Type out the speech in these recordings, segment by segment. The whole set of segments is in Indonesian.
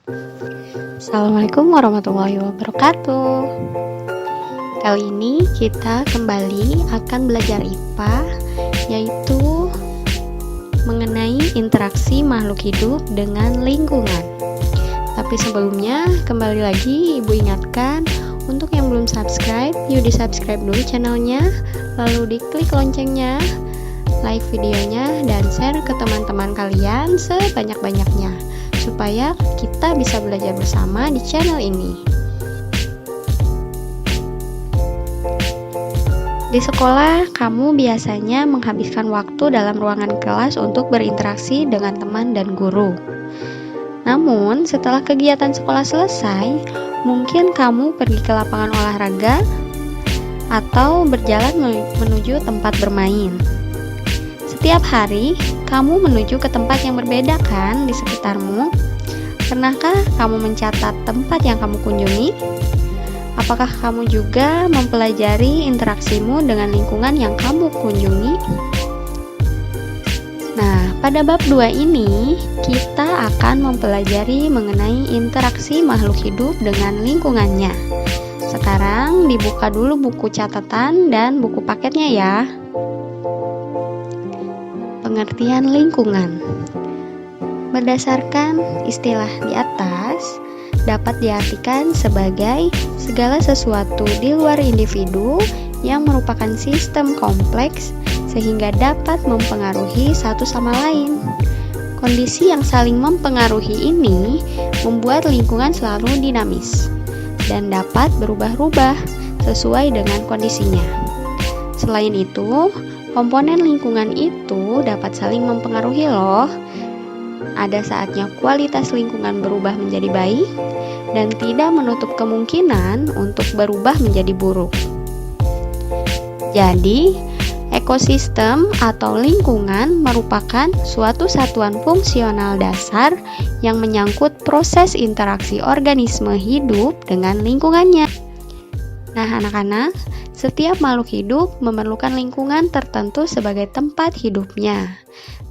Assalamualaikum warahmatullahi wabarakatuh. Kali ini kita kembali akan belajar IPA, yaitu mengenai interaksi makhluk hidup dengan lingkungan. Tapi sebelumnya, kembali lagi Ibu ingatkan, untuk yang belum subscribe, yuk di-subscribe dulu channelnya, lalu diklik loncengnya, like videonya, dan share ke teman-teman kalian sebanyak-banyaknya, supaya kita bisa belajar bersama di channel ini. Di sekolah, kamu biasanya menghabiskan waktu dalam ruangan kelas untuk berinteraksi dengan teman dan guru. Namun, setelah kegiatan sekolah selesai, mungkin kamu pergi ke lapangan olahraga atau berjalan menuju tempat bermain. Setiap hari, kamu menuju ke tempat yang berbeda kan di sekitarmu? Pernahkah kamu mencatat tempat yang kamu kunjungi? Apakah kamu juga mempelajari interaksimu dengan lingkungan yang kamu kunjungi? Nah, pada bab 2 ini, kita akan mempelajari mengenai interaksi makhluk hidup dengan lingkungannya. Sekarang dibuka dulu buku catatan dan buku paketnya ya. Pengertian lingkungan. Berdasarkan istilah di atas, dapat diartikan sebagai segala sesuatu di luar individu yang merupakan sistem kompleks sehingga dapat mempengaruhi satu sama lain. Kondisi yang saling mempengaruhi ini membuat lingkungan selalu dinamis dan dapat berubah-ubah sesuai dengan kondisinya. Selain itu, komponen lingkungan itu dapat saling mempengaruhi loh. Ada saatnya kualitas lingkungan berubah menjadi baik dan tidak menutup kemungkinan untuk berubah menjadi buruk. Jadi, ekosistem atau lingkungan merupakan suatu satuan fungsional dasar yang menyangkut proses interaksi organisme hidup dengan lingkungannya. Nah, anak-anak, setiap makhluk hidup memerlukan lingkungan tertentu sebagai tempat hidupnya.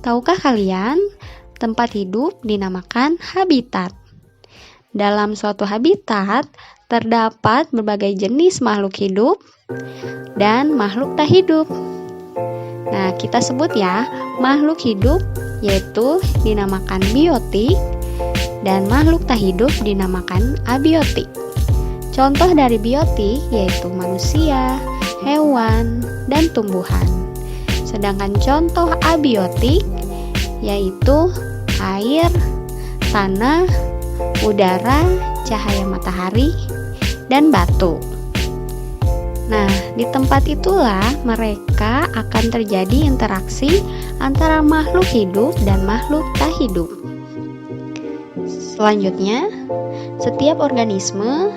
Tahukah kalian, tempat hidup dinamakan habitat. Dalam suatu habitat, terdapat berbagai jenis makhluk hidup dan makhluk tak hidup. Nah, kita sebut ya, makhluk hidup yaitu dinamakan biotik dan makhluk tak hidup dinamakan abiotik. Contoh dari biotik yaitu manusia, hewan, dan tumbuhan. Sedangkan contoh abiotik yaitu air, tanah, udara, cahaya matahari, dan batu. Nah, di tempat itulah mereka akan terjadi interaksi antara makhluk hidup dan makhluk tak hidup. Selanjutnya, setiap organisme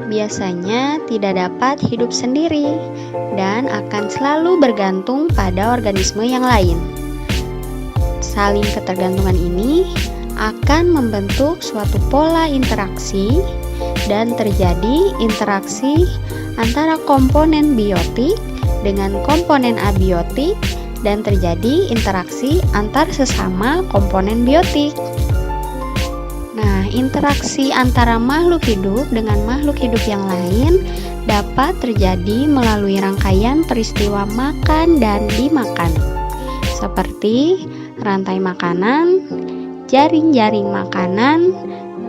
biasanya tidak dapat hidup sendiri dan akan selalu bergantung pada organisme yang lain. Saling ketergantungan ini akan membentuk suatu pola interaksi dan terjadi interaksi antara komponen biotik dengan komponen abiotik dan terjadi interaksi antar sesama komponen biotik. Nah, interaksi antara makhluk hidup dengan makhluk hidup yang lain dapat terjadi melalui rangkaian peristiwa makan dan dimakan, seperti rantai makanan, jaring-jaring makanan,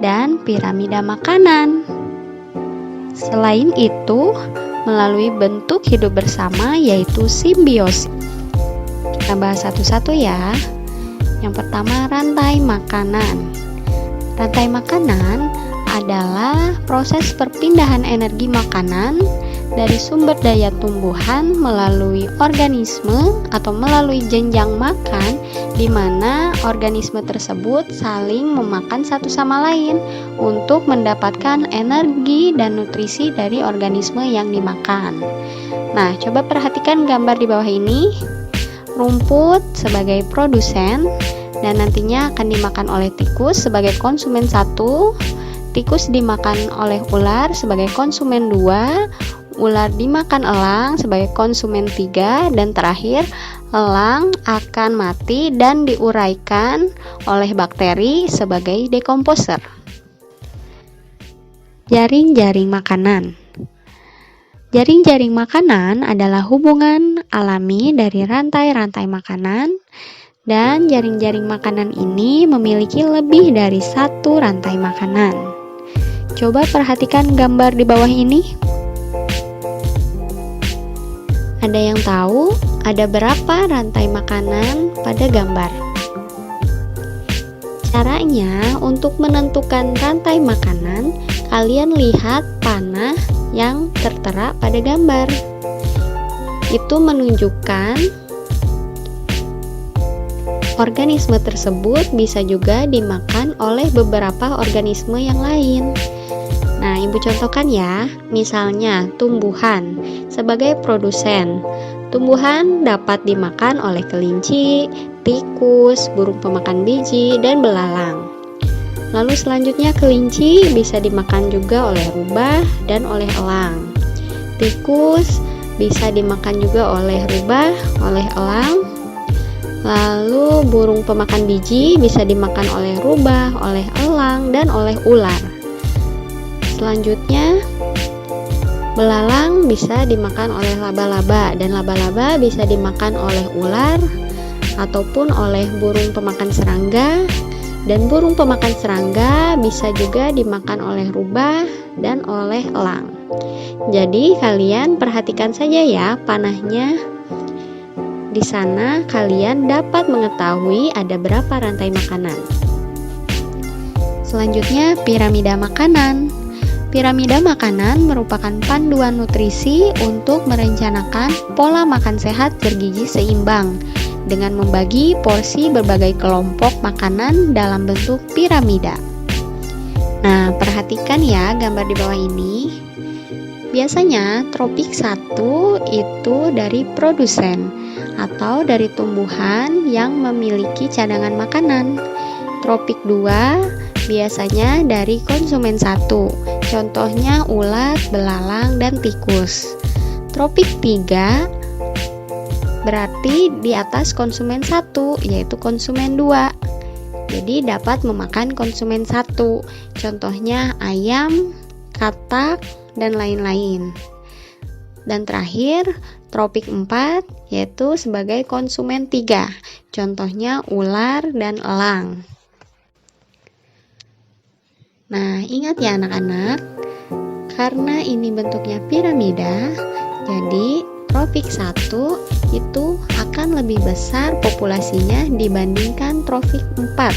dan piramida makanan. Selain itu, melalui bentuk hidup bersama yaitu simbiosis. Kita bahas satu-satu ya. Yang pertama, rantai makanan. Rantai makanan adalah proses perpindahan energi makanan dari sumber daya tumbuhan melalui organisme atau melalui jenjang makan, di mana organisme tersebut saling memakan satu sama lain untuk mendapatkan energi dan nutrisi dari organisme yang dimakan. Nah, coba perhatikan gambar di bawah ini. Rumput sebagai produsen dan nantinya akan dimakan oleh tikus sebagai konsumen 1, tikus dimakan oleh ular sebagai konsumen 2, ular dimakan elang sebagai konsumen 3, dan terakhir elang akan mati dan diuraikan oleh bakteri sebagai dekomposer. Jaring-jaring makanan. Jaring-jaring makanan adalah hubungan alami dari rantai-rantai makanan, dan jaring-jaring makanan ini memiliki lebih dari satu rantai makanan. Coba perhatikan gambar di bawah ini. Ada yang tahu ada berapa rantai makanan pada gambar? Caranya untuk menentukan rantai makanan, kalian lihat panah yang tertera pada gambar. Itu menunjukkan organisme tersebut bisa juga dimakan oleh beberapa organisme yang lain. Nah, Ibu contohkan ya, misalnya tumbuhan sebagai produsen. Tumbuhan dapat dimakan oleh kelinci, tikus, burung pemakan biji, dan belalang. Lalu selanjutnya kelinci bisa dimakan juga oleh rubah dan oleh elang. Tikus bisa dimakan juga oleh rubah, oleh elang. Lalu burung pemakan biji bisa dimakan oleh rubah, oleh elang, dan oleh ular. Selanjutnya belalang bisa dimakan oleh laba-laba, dan laba-laba bisa dimakan oleh ular ataupun oleh burung pemakan serangga. Dan burung pemakan serangga bisa juga dimakan oleh rubah dan oleh elang. Jadi kalian perhatikan saja ya panahnya. Di sana kalian dapat mengetahui ada berapa rantai makanan. Selanjutnya piramida makanan. Piramida makanan merupakan panduan nutrisi untuk merencanakan pola makan sehat bergizi seimbang, dengan membagi porsi berbagai kelompok makanan dalam bentuk piramida. Nah, perhatikan ya gambar di bawah ini. Biasanya tropik 1 itu dari produsen atau dari tumbuhan yang memiliki cadangan makanan. Tropik 2 biasanya dari konsumen 1. Contohnya ulat, belalang, dan tikus. Tropik 3 berarti di atas konsumen 1, yaitu konsumen 2. Jadi dapat memakan konsumen 1. Contohnya ayam, katak, dan lain-lain. Dan terakhir, tropik 4 yaitu sebagai konsumen 3. Contohnya ular dan elang. Nah, ingat ya anak-anak, karena ini bentuknya piramida, jadi tropik 1 itu akan lebih besar populasinya dibandingkan tropik 4.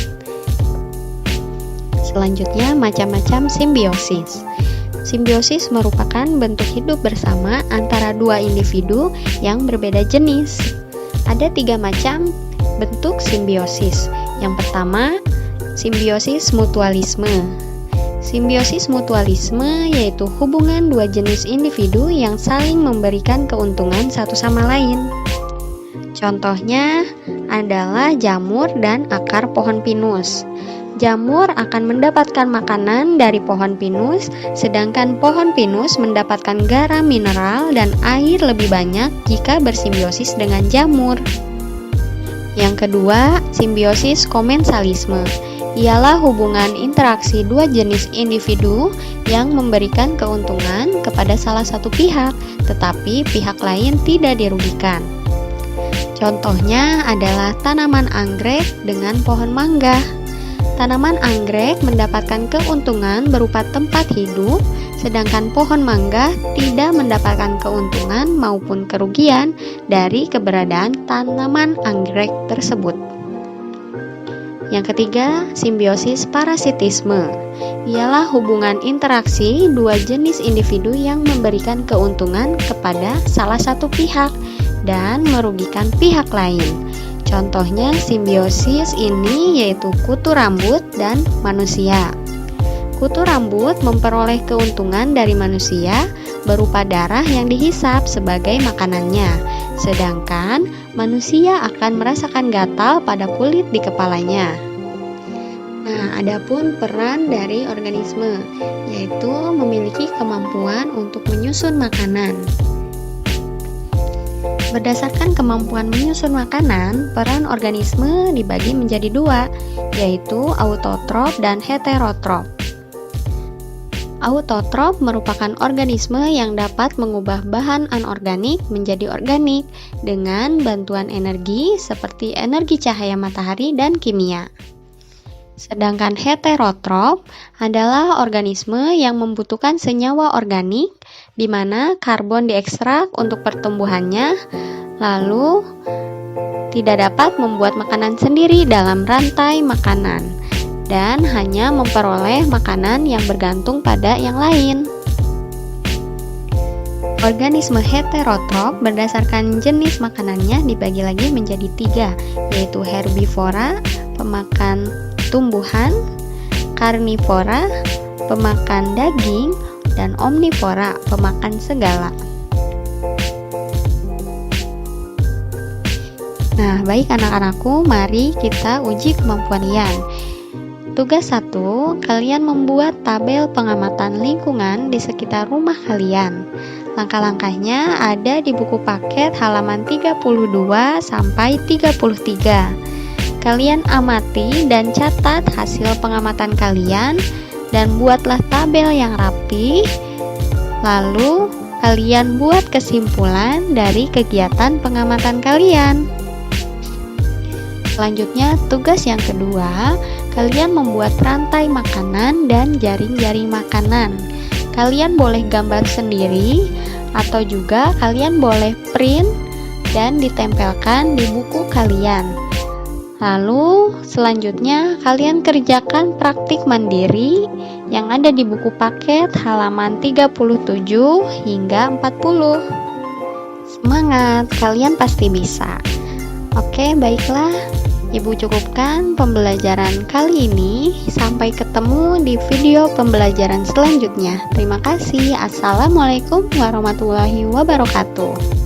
Selanjutnya macam-macam simbiosis. Simbiosis merupakan bentuk hidup bersama antara dua individu yang berbeda jenis. Ada 3 macam bentuk simbiosis. Yang pertama, simbiosis mutualisme. Simbiosis mutualisme yaitu hubungan dua jenis individu yang saling memberikan keuntungan satu sama lain. Contohnya adalah jamur dan akar pohon pinus. Jamur akan mendapatkan makanan dari pohon pinus, sedangkan pohon pinus mendapatkan garam mineral dan air lebih banyak jika bersimbiosis dengan jamur. Yang kedua, simbiosis komensalisme. Ialah hubungan interaksi dua jenis individu yang memberikan keuntungan kepada salah satu pihak, tetapi pihak lain tidak dirugikan. Contohnya adalah tanaman anggrek dengan pohon mangga. Tanaman anggrek mendapatkan keuntungan berupa tempat hidup, sedangkan pohon mangga tidak mendapatkan keuntungan maupun kerugian dari keberadaan tanaman anggrek tersebut. Yang ketiga, simbiosis parasitisme. Ialah hubungan interaksi dua jenis individu yang memberikan keuntungan kepada salah satu pihak dan merugikan pihak lain. Contohnya simbiosis ini yaitu kutu rambut dan manusia. Kutu rambut memperoleh keuntungan dari manusia berupa darah yang dihisap sebagai makanannya, sedangkan manusia akan merasakan gatal pada kulit di kepalanya. Nah, adapun peran dari organisme, yaitu memiliki kemampuan untuk menyusun makanan. Berdasarkan kemampuan menyusun makanan, peran organisme dibagi menjadi 2, yaitu autotrof dan heterotrof. Autotrof merupakan organisme yang dapat mengubah bahan anorganik menjadi organik dengan bantuan energi seperti energi cahaya matahari dan kimia. Sedangkan heterotrof adalah organisme yang membutuhkan senyawa organik di mana karbon diekstrak untuk pertumbuhannya, lalu tidak dapat membuat makanan sendiri dalam rantai makanan dan hanya memperoleh makanan yang bergantung pada yang lain. Organisme heterotrof berdasarkan jenis makanannya dibagi lagi menjadi 3, yaitu herbivora, pemakan tumbuhan, karnivora, pemakan daging, dan omnivora, pemakan segala. Nah, baik anak-anakku, mari kita uji kemampuan kalian. Tugas 1, kalian membuat tabel pengamatan lingkungan di sekitar rumah kalian. Langkah-langkahnya ada di buku paket halaman 32 sampai 33. Kalian amati dan catat hasil pengamatan kalian dan buatlah tabel yang rapi. Lalu, kalian buat kesimpulan dari kegiatan pengamatan kalian. Selanjutnya, tugas yang kedua, kalian membuat rantai makanan dan jaring-jaring makanan. Kalian boleh gambar sendiri atau juga kalian boleh print dan ditempelkan di buku kalian. Lalu selanjutnya kalian kerjakan praktik mandiri yang ada di buku paket halaman 37 hingga 40. Semangat, kalian pasti bisa. Oke, baiklah. Ibu cukupkan pembelajaran kali ini. Sampai ketemu di video pembelajaran selanjutnya. Terima kasih. Assalamualaikum warahmatullahi wabarakatuh.